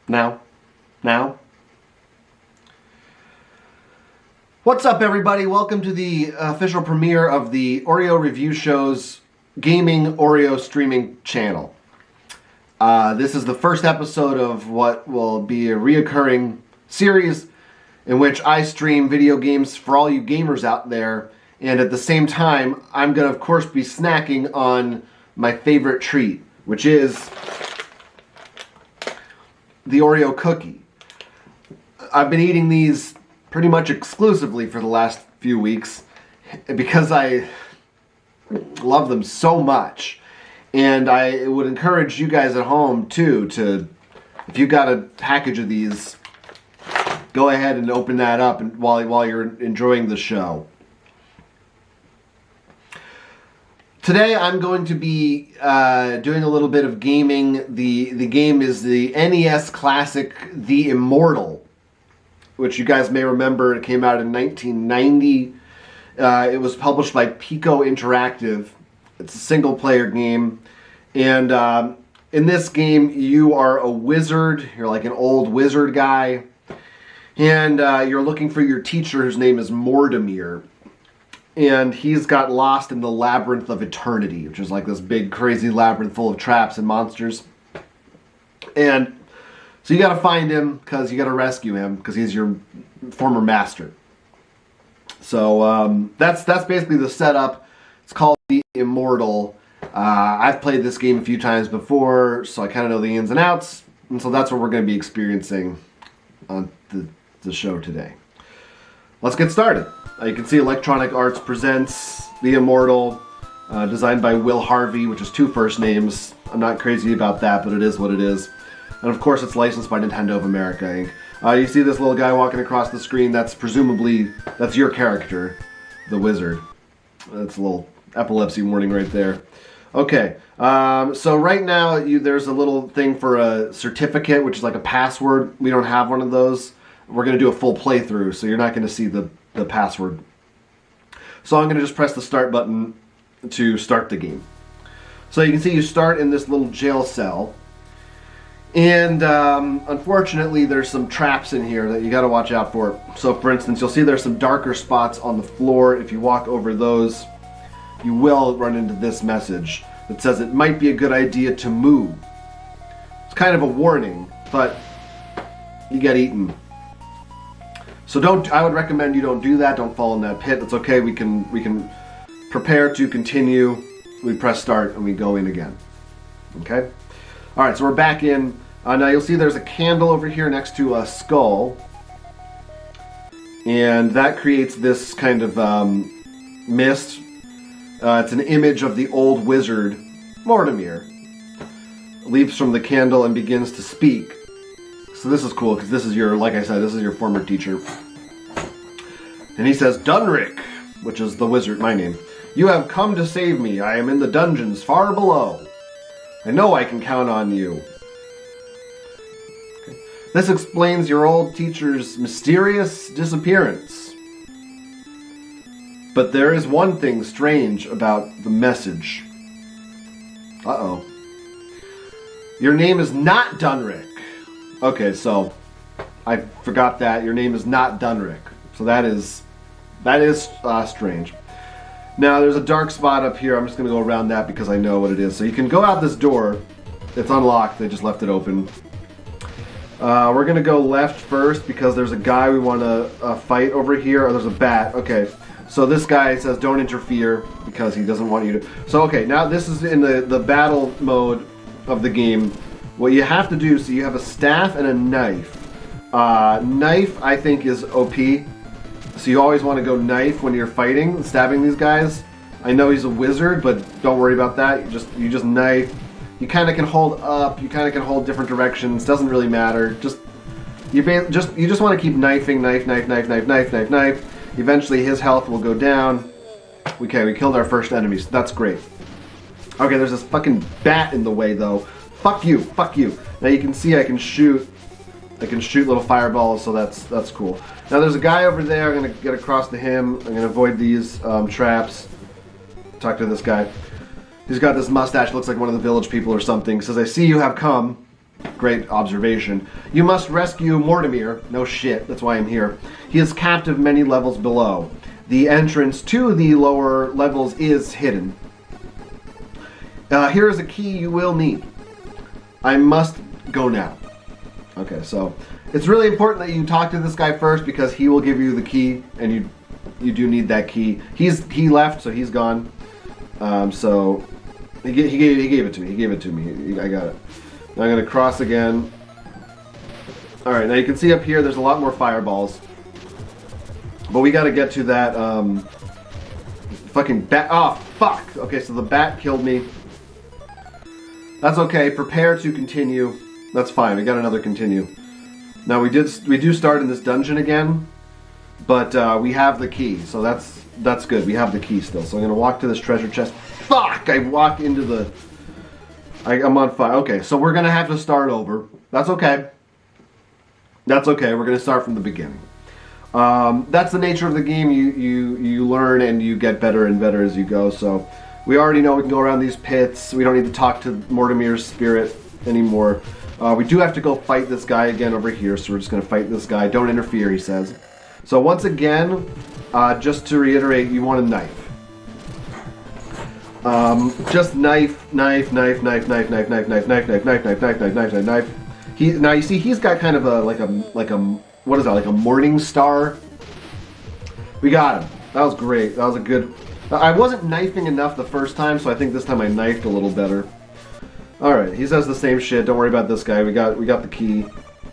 Now. What's up, everybody? Welcome to the official premiere of the Oreo Review Show's gaming Oreo streaming channel. This is the first episode of what will be a reoccurring series in which I stream video games for all you gamers out there, and at the same time, I'm going to, of course, be snacking on my favorite treat, which is the Oreo cookie. I've been eating these pretty much exclusively for the last few weeks because I love them so much. And I would encourage you guys at home too to, if you got a package of these, go ahead and open that up while you're enjoying the show. Today I'm going to be doing a little bit of gaming. The game is the NES classic The Immortal, which you guys may remember. It came out in 1990. It was published by Pico Interactive. It's a single-player game. And in this game, you are a wizard. You're like an old wizard guy. And you're looking for your teacher, whose name is Mortimer. And he's got lost in the Labyrinth of Eternity, which is like this big, crazy labyrinth full of traps and monsters. And so you gotta find him, because you gotta rescue him, because he's your former master. So that's basically the setup. It's called The Immortal. I've played this game a few times before, so I kind of know the ins and outs. And so that's what we're going to be experiencing on the show today. Let's get started. You can see Electronic Arts presents The Immortal, designed by Will Harvey, which is 2 first names. I'm not crazy about that, but it is what it is. And of course it's licensed by Nintendo of America, Inc. You see this little guy walking across the screen, that's your character, the wizard. That's a little epilepsy warning right there. Okay, so right now there's a little thing for a certificate, which is like a password. We don't have one of those. We're going to do a full playthrough, so you're not going to see the password. So I'm going to just press the start button to start the game. So you can see you start in this little jail cell. And unfortunately, there's some traps in here that you got to watch out for. So for instance, you'll see there's some darker spots on the floor. If you walk over those, you will run into this message that says it might be a good idea to move. It's kind of a warning, but you get eaten. So I would recommend you don't do that. Don't fall in that pit. It's okay. We can prepare to continue. We press start and we go in again. Okay? All right, so we're back in. Now you'll see there's a candle over here next to a skull. And that creates this kind of mist. It's an image of the old wizard, Mortimer. Leaps from the candle and begins to speak. So this is cool, because this is like I said, this is your former teacher. And he says, Dunrick, which is the wizard, my name. You have come to save me. I am in the dungeons far below. I know I can count on you. Okay. This explains your old teacher's mysterious disappearance. But there is one thing strange about the message. Uh-oh. Your name is not Dunrick. Okay, so I forgot that. Your name is not Dunrick. So that is strange. Now there's a dark spot up here. I'm just going to go around that because I know what it is. So you can go out this door. It's unlocked. They just left it open. We're going to go left first because there's a guy we want to fight over here. Or there's a bat. Okay. So this guy says don't interfere because he doesn't want you to. So okay, now this is in the battle mode of the game. What you have to do, so you have a staff and a knife. Knife, I think, is OP. So you always want to go knife when you're fighting, stabbing these guys. I know he's a wizard, but don't worry about that. You just knife. You kind of can hold up. You kind of can hold different directions. Doesn't really matter. You just want to keep knifing, knife. Eventually, his health will go down. Okay, we killed our first enemy, so that's great. Okay, there's this fucking bat in the way, though. Fuck you. Now you can see I can shoot little fireballs, so that's cool. Now there's a guy over there. I'm gonna get across to him. I'm gonna avoid these traps. Talk to this guy. He's got this mustache, looks like one of the village people or something. Says, I see you have come. Great observation. You must rescue Mortimer. No shit, that's why I'm here. He is captive many levels below. The entrance to the lower levels is hidden. Here is a key you will need. I must go now. Okay, so it's really important that you talk to this guy first because he will give you the key, and you do need that key. He left, so he's gone. So he gave it to me. He gave it to me. I got it. Now I'm gonna cross again. All right, now you can see up here there's a lot more fireballs, but we got to get to that fucking bat. Oh fuck! Okay, so the bat killed me. That's okay. Prepare to continue. That's fine. We got another continue. Now we do start in this dungeon again, but we have the key, so that's good. We have the key still. So I'm gonna walk to this treasure chest. Fuck! I walk into the. I'm on fire. Okay, so we're gonna have to start over. That's okay. That's okay. We're gonna start from the beginning. That's the nature of the game. You learn and you get better and better as you go. So we already know we can go around these pits. We don't need to talk to Mortimer's spirit anymore. We do have to go fight this guy again over here. So we're just gonna fight this guy. Don't interfere, he says. So once again, just to reiterate, you want a knife. Just knife. Now you see he's got kind of a like a what is that, like a morning star? We got him. That was great. That was a good. I wasn't knifing enough the first time, so I think this time I knifed a little better. All right, he says the same shit. Don't worry about this guy. We got the key.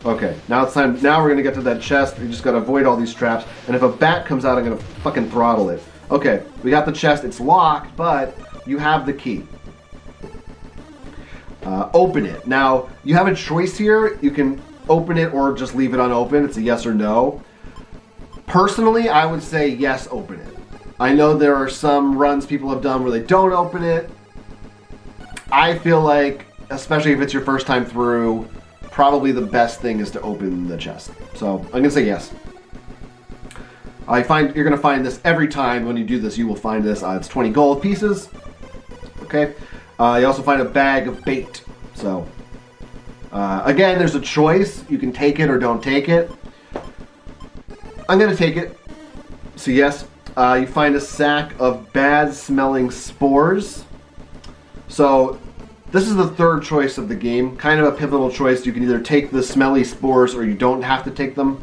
Okay, now it's time. Now we're gonna get to that chest. We just gotta avoid all these traps. And if a bat comes out, I'm gonna fucking throttle it. Okay, we got the chest. It's locked, but you have the key. Open it. Now, you have a choice here. You can open it or just leave it unopened. It's a yes or no. Personally, I would say yes, open it. I know there are some runs people have done where they don't open it. I feel like, especially if it's your first time through, probably the best thing is to open the chest. So, I'm going to say yes. You're going to find this every time when you do this. You will find this. It's 20 gold pieces. Okay. You also find a bag of bait. So, again, there's a choice. You can take it or don't take it. I'm going to take it. So, yes. You find a sack of bad-smelling spores. So, this is the third choice of the game. Kind of a pivotal choice. You can either take the smelly spores or you don't have to take them.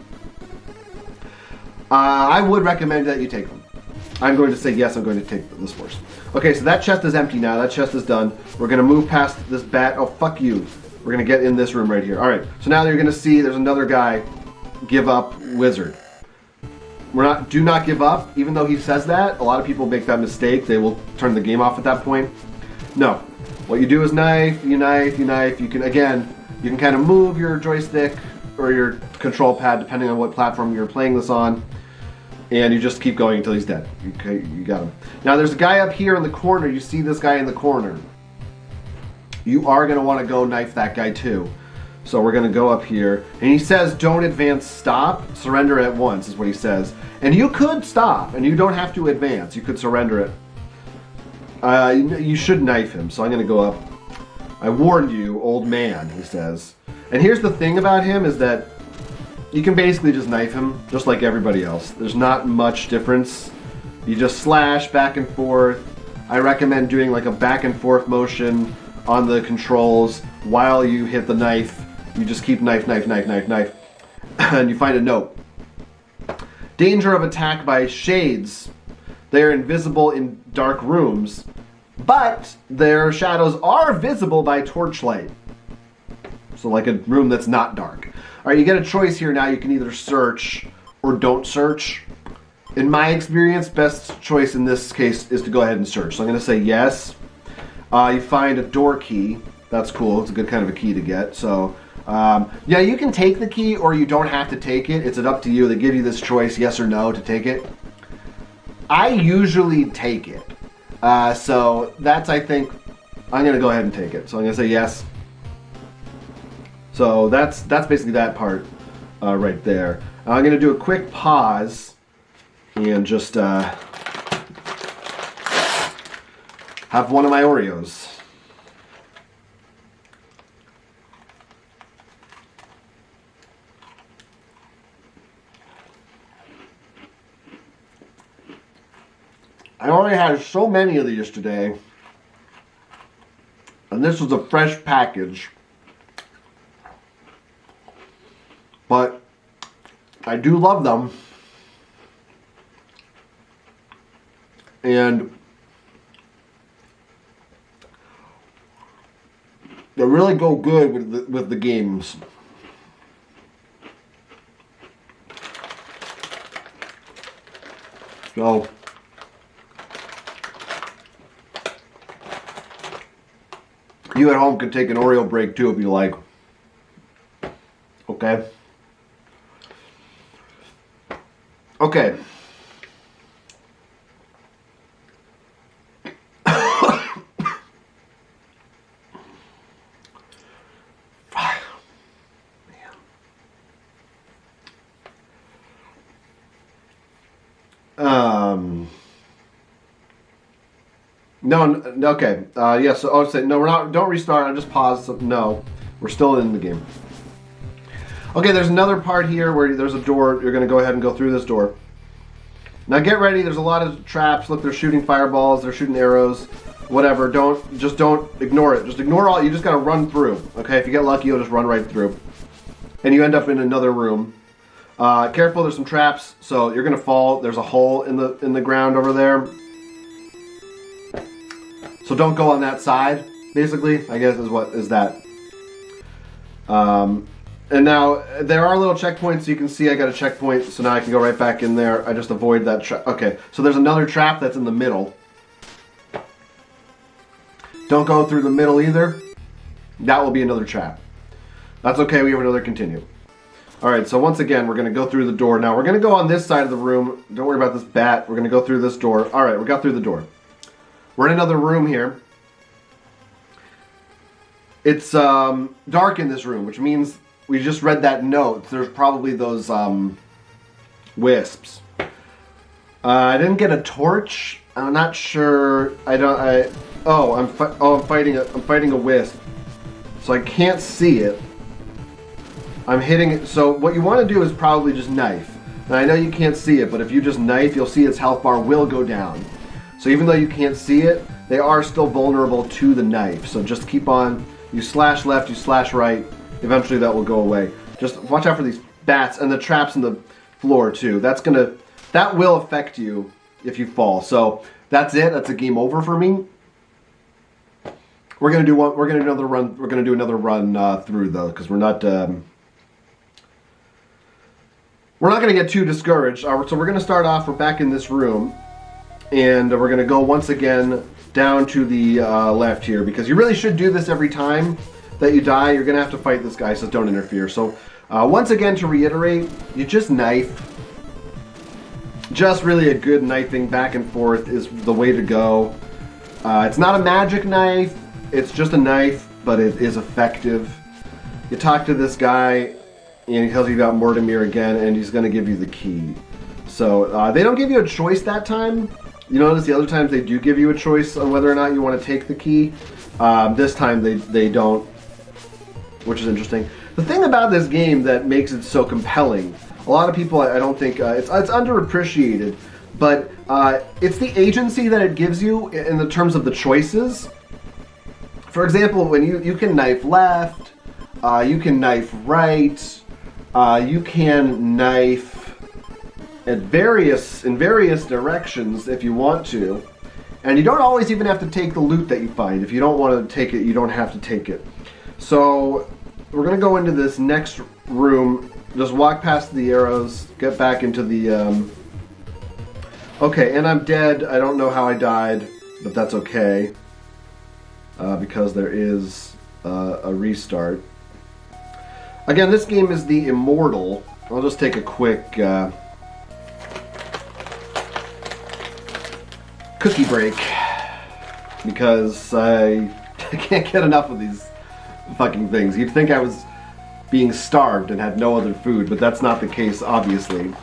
I would recommend that you take them. I'm going to say yes, I'm going to take the spores. Okay, so that chest is empty now. That chest is done. We're going to move past this bat. Oh, fuck you. We're going to get in this room right here. All right, so now you're going to see there's another guy. Give up, wizard. Do not give up. Even though he says that, a lot of people make that mistake. They will turn the game off at that point. No. What you do is knife, you knife, you knife. You can kind of move your joystick or your control pad depending on what platform you're playing this on. And you just keep going until he's dead. Okay, you got him. Now there's a guy up here in the corner. You see this guy in the corner. You are going to want to go knife that guy too. So we're going to go up here. And he says, don't advance, stop. Surrender at once is what he says. And you could stop, and you don't have to advance. You could surrender it. You should knife him, so I'm going to go up. I warned you, old man, he says. And here's the thing about him is that you can basically just knife him, just like everybody else. There's not much difference. You just slash back and forth. I recommend doing like a back and forth motion on the controls while you hit the knife. You just keep knife, knife, knife, knife, knife. And you find a note. Danger of attack by shades. They are invisible in dark rooms, but their shadows are visible by torchlight. So like a room that's not dark. All right, you get a choice here now. You can either search or don't search. In my experience, best choice in this case is to go ahead and search. So I'm going to say yes. You find a door key. That's cool. It's a good kind of a key to get. So yeah, you can take the key or you don't have to take it. It's up to you. They give you this choice, yes or no, to take it. I usually take it. So that's, I think, I'm going to go ahead and take it. So I'm going to say yes. So that's basically that part right there. I'm going to do a quick pause and just have one of my Oreos. I already had so many of these today. And this was a fresh package. But I do love them. And they really go good with the games. So you at home could take an Oreo break too if you like. Okay. Okay. No, okay. Yeah, so I'll say, no, we're not, don't restart, I'll just pause. So, no, we're still in the game. Okay, there's another part here where there's a door. You're going to go ahead and go through this door. Now get ready, there's a lot of traps. Look, they're shooting fireballs, they're shooting arrows, whatever. Don't ignore it. Just ignore all, you just got to run through. Okay, if you get lucky, you'll just run right through. And you end up in another room. Careful, there's some traps, so you're going to fall. There's a hole in the ground over there. So don't go on that side, basically, I guess is what is that. And now there are little checkpoints. You can see I got a checkpoint, so now I can go right back in there. I just avoid that trap. Okay, so there's another trap that's in the middle. Don't go through the middle either. That will be another trap. That's okay, we have another continue. Alright, so once again, we're going to go through the door. Now, we're going to go on this side of the room. Don't worry about this bat. We're going to go through this door. Alright, we got through the door. We're in another room here. It's dark in this room, which means we just read that note. There's probably those wisps. I didn't get a torch. I'm not sure. I'm fighting a wisp. So I can't see it. I'm hitting it. So what you want to do is probably just knife. And I know you can't see it, but if you just knife, you'll see its health bar will go down. So even though you can't see it, they are still vulnerable to the knife. So just keep on. You slash left, you slash right. Eventually that will go away. Just watch out for these bats and the traps in the floor too. That will affect you if you fall. So that's it. That's a game over for me. We're gonna do one. We're gonna do another run. We're gonna do another run through though, because we're not gonna get too discouraged. So we're gonna start off. We're back in this room, and we're gonna go once again down to the left here, because you really should do this every time that you die. You're gonna have to fight this guy, so don't interfere. So once again, to reiterate, you just knife. Just really a good knifing back and forth is the way to go. It's not a magic knife. It's just a knife, but it is effective. You talk to this guy, and he tells you about Mortimer again, and he's going to give you the key. So they don't give you a choice that time. You notice the other times they do give you a choice on whether or not you want to take the key. This time they don't, which is interesting. The thing about this game that makes it so compelling, a lot of people, I don't think, it's underappreciated, but it's the agency that it gives you in the terms of the choices. For example, when you can knife left, you can knife right, you can knife in various directions if you want to, and you don't always even have to take the loot that you find. If you don't want to take it, you don't have to take it. So we're gonna go into this next room. Just walk past the arrows, get back into the. Okay, and I'm dead. I don't know how I died, but that's okay. Because there is a restart. Again, this game is the Immortal. I'll just take a quick cookie break because I can't get enough of these fucking things. You'd think I was being starved and had no other food, but that's not the case, obviously.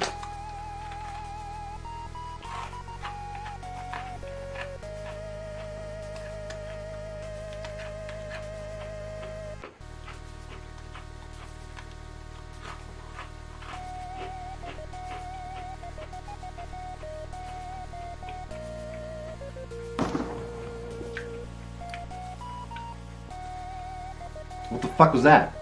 What the fuck was that?